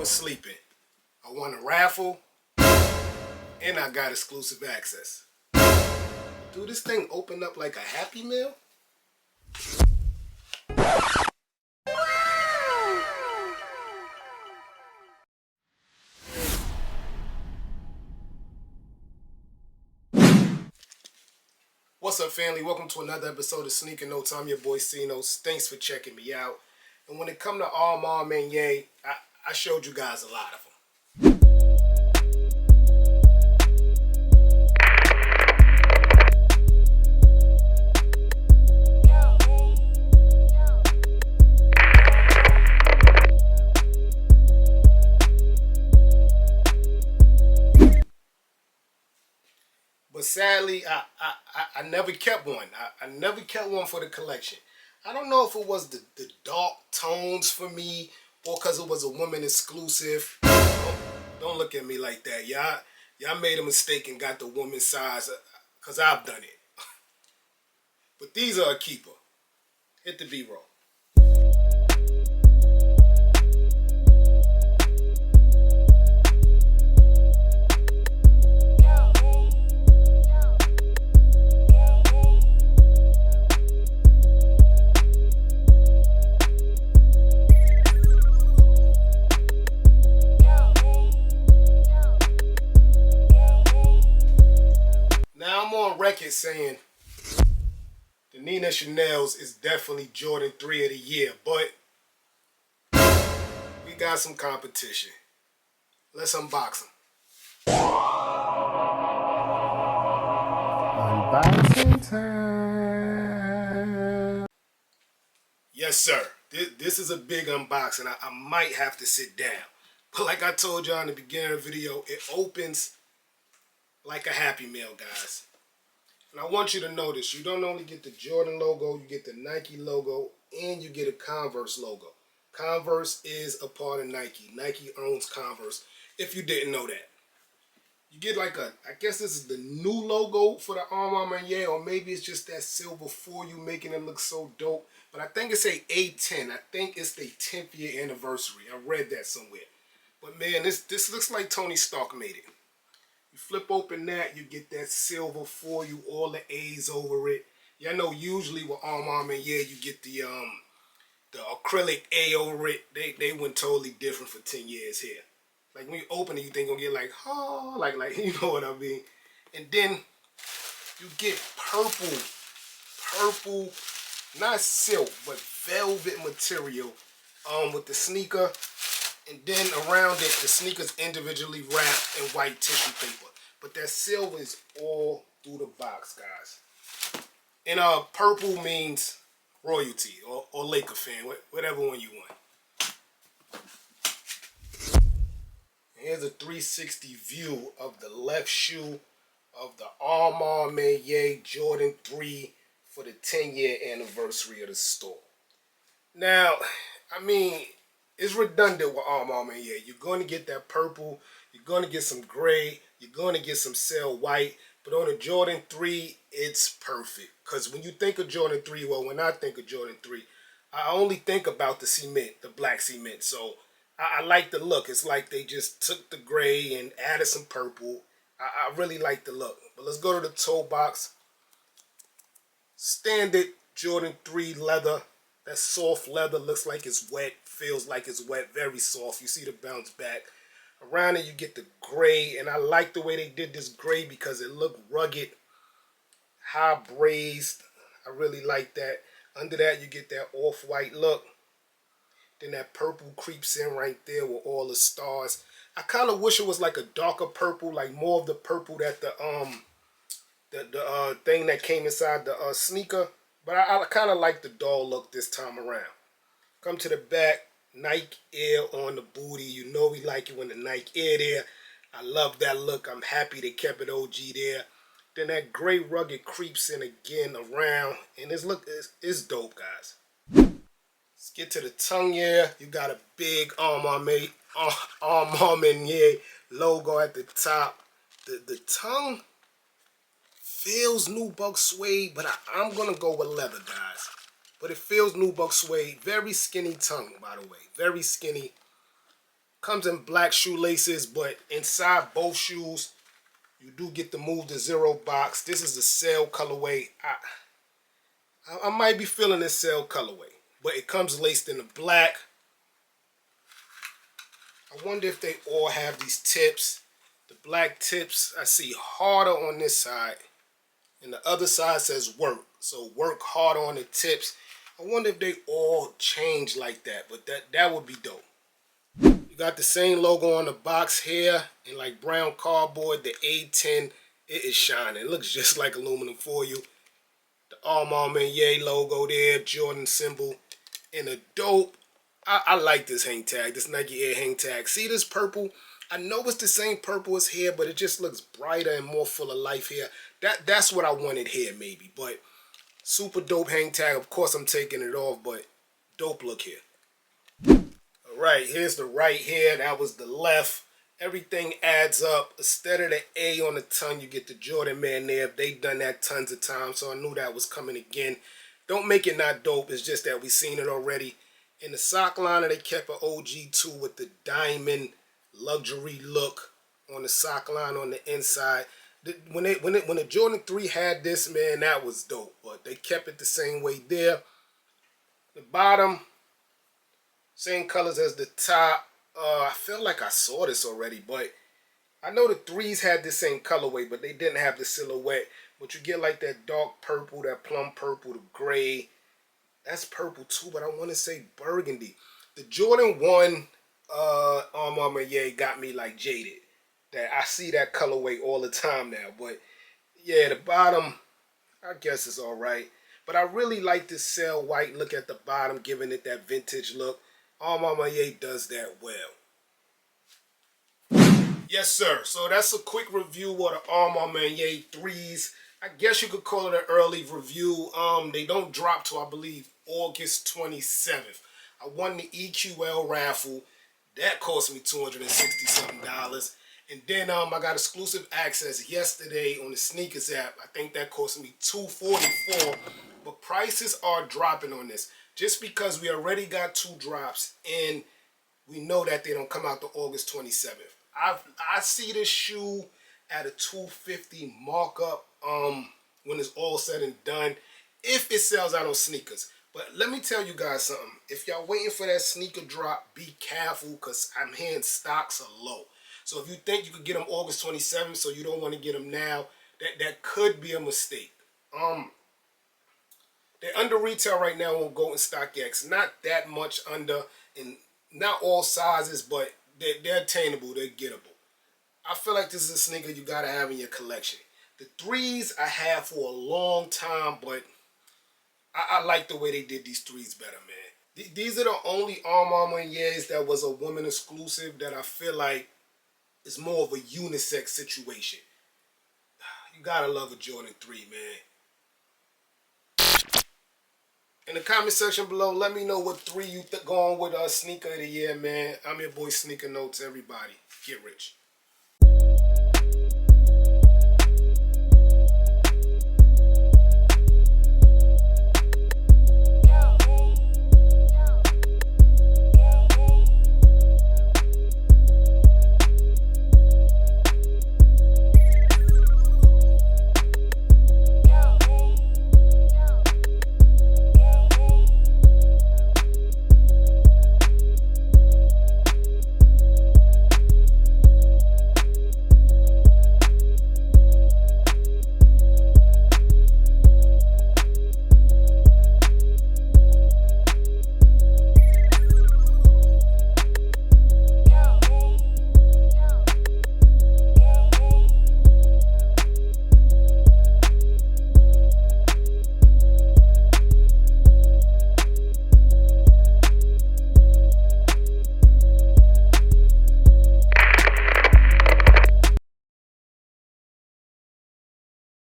was sleeping. I won a raffle, and I got exclusive access. Dude, this thing opened up like a Happy Meal? What's up, family? Welcome to another episode of Sneaker Notes. I'm your boy C-Notes. Thanks for checking me out. And when it comes to Maniere, I showed you guys a lot of them. But sadly, I never kept one. I never kept one for the collection. I don't know if it was the dark tones for me or because it was a woman exclusive. Don't look at me like that. Y'all made a mistake and got the woman size because I've done it. But these are a keeper. Hit the B-roll. Now I'm on record saying the Nina Chanel's is definitely Jordan 3 of the year, but we got some competition. Let's unbox them. Unboxing time. Yes, sir. This is a big unboxing. I might have to sit down. But like I told y'all in the beginning of the video, it opens like a Happy Meal, guys. And I want you to notice, you don't only get the Jordan logo, you get the Nike logo, and you get a Converse logo. Converse is a part of Nike. Nike owns Converse, if you didn't know that. You get like I guess this is the new logo for the Maniere, or maybe it's just that silver for you making it look so dope. But I think it's a A10. I think it's the 10th year anniversary. I read that somewhere. But man, this looks like Tony Stark made it. You flip open that, you get that silver for you, all the A's over it. Y'all know usually with Maniere you get the acrylic A over it. They went totally different for 10 years here. Like when you open it, you think you're gonna get like, oh, like you know what I mean. And then you get purple, not silk, but velvet material with the sneaker. And then around it, the sneaker's individually wrapped in white tissue paper. But that silver is all through the box, guys. And purple means royalty or Laker fan, whatever one you want. Here's a 360 view of the left shoe of the Maniere Jordan 3 for the 10-year anniversary of the store. Now, I mean, it's redundant with Maniere. You're going to get that purple, you're going to get some gray, you're going to get some sail white, but on a Jordan 3, it's perfect. Because when you think of Jordan 3, well, when I think of Jordan 3, I only think about the cement, the black cement. So I like the look. It's like they just took the gray and added some purple. I really like the look. But let's go to the toe box. Standard Jordan 3 leather. That soft leather looks like it's wet, feels like it's wet, very soft. You see the bounce back. Around it you get the gray, and I like the way they did this gray because it looked rugged, high brazed. I really like that. Under that you get that off-white look. Then that purple creeps in right there with all the stars. I kind of wish it was like a darker purple, like more of the purple that the thing that came inside the sneaker. But I kind of like the dull look this time around. Come to the back, Nike Air on the booty. You know we like it when the Nike Air there. I love that look. I'm happy they kept it OG there. Then that gray rugged creeps in again around. And this look is dope, guys. Let's get to the tongue here. You got a big Maniere logo at the top. The tongue feels nubuck suede, but I'm going to go with leather, guys. But it feels nubuck suede. Very skinny tongue, by the way. Very skinny. Comes in black shoelaces, but inside both shoes, you do get the Move to Zero box. This is the Cell colorway. I might be feeling this Cell colorway, but it comes laced in the black. I wonder if they all have these tips. The black tips I see harder on this side, and the other side says work. So work harder on the tips. I wonder if they all change like that, but that would be dope. You got the same logo on the box here in like brown cardboard. The A10, it is shining. It looks just like aluminum foil. The Maniere logo there, Jordan symbol, and a dope. I like this hang tag, this Nike Air hang tag. See this purple? I know it's the same purple as here, but it just looks brighter and more full of life here. That's what I wanted here maybe, but super dope hang tag. Of course I'm taking it off, but dope look here. All right, here's the right here. That was the left. Everything adds up. Instead of the A on the tongue, you get the Jordan Maniere. They've done that tons of times, so I knew that was coming again. Don't make it not dope. It's just that we've seen it already. In the sock liner, they kept an OG2 with the diamond luxury look on the sock line on the inside. When the Jordan 3 had this, man, that was dope. But they kept it the same way there. The bottom, same colors as the top. I feel like I saw this already, but I know the 3s had the same colorway, but they didn't have the silhouette. But you get like that dark purple, that plum purple, the gray. That's purple too, but I want to say burgundy. The Jordan 1 Maniere got me like jaded. That I see that colorway all the time now. But yeah, the bottom, I guess it's all right. But I really like this Cell white look at the bottom, giving it that vintage look. Maniere does that well. Yes, sir. So that's a quick review of the Maniere 3s. I guess you could call it an early review. They don't drop till, I believe, August 27th. I won the EQL raffle. That cost me $260-something. And then I got exclusive access yesterday on the sneakers app. I think that cost me $244. But prices are dropping on this. Just because we already got 2 drops and we know that they don't come out to August 27th. I see this shoe at a $250 markup when it's all said and done, if it sells out on sneakers. But let me tell you guys something. If y'all waiting for that sneaker drop, be careful, because I'm hearing stocks are low. So if you think you could get them August 27th, so you don't want to get them now, that could be a mistake. They're under retail right now on Go and StockX. Not that much under, and not all sizes, but they're attainable, they're gettable. I feel like this is a sneaker you gotta have in your collection. The 3s I had for a long time, but I like the way they did these 3s better, man. These are the only Manieres that was a woman exclusive that I feel like is more of a unisex situation. You gotta love a Jordan 3, man. In the comment section below, let me know what 3 you going with sneaker of the year, man. I'm your boy Sneaker Notes, everybody. Get rich.